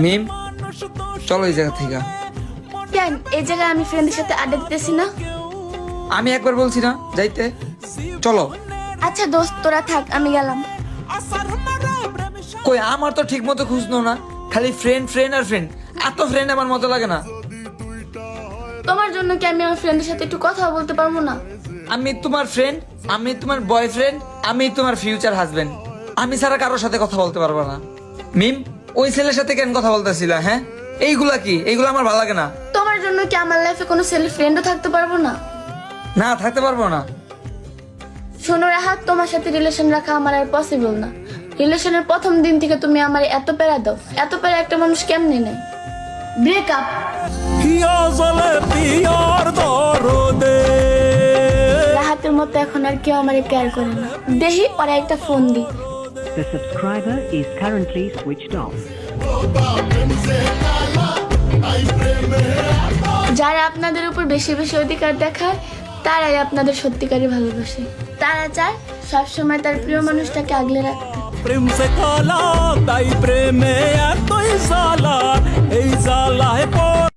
মিম চলো এই জায়গা থেকে। কেন এই জায়গায় আমি ফ্রেন্ডের সাথে আড্ডা দিতেছি না? আমি একবার বলছি না যাইতে, চলো। আচ্ছা দোস্ত তোরা থাক, আমি গেলাম। কই আমার তো ঠিক মতো খুঁজনো না, খালি ফ্রেন্ড ফ্রেন্ড আর ফ্রেন্ড। এত ফ্রেন্ড আমার মতো লাগে না। তোমার জন্য কি আমি আমার ফ্রেন্ডের সাথে একটু কথা বলতে পারবো না? আমি তোমার ফ্রেন্ড, আমি তোমার বয়ফ্রেন্ড, আমি তোমার ফিউচার হাজবেন্ড। আমি ছাড়া কারোর সাথে কথা বলতে পারবো না। মিম ওই ছেলের সাথে কেন কথা বলতেছিলা? হ্যাঁ এইগুলা কি? এইগুলো আমার ভালো লাগে না। তোমার জন্য কি আমার লাইফে কোনো সেলফ ফ্রেন্ডও থাকতে পারবো না? না থাকতে পারবো না। শোনো রাহাত, তোমার সাথে রিলেশন রাখা আমার আর পসিবল না। রিলেশনের প্রথম দিন থেকে তুমি আমার এত প্যারা দাও, এত প্যারা একটা মানুষ কেমনে নেয়? ব্রেকআপ। রাহাতের মতো এখন আর কেউ আমারে কেয়ার করে না। দেহি ওরা একটা phone the. The subscriber is currently switched off. যারা আপনাদের উপর বেশি বেশি অধিকার দেখায় তারাই আপনাদের সত্যিকারই ভালোবাসে। তারা চায় সবসময় তার প্রিয় মানুষটাকে আগলে রাখতে।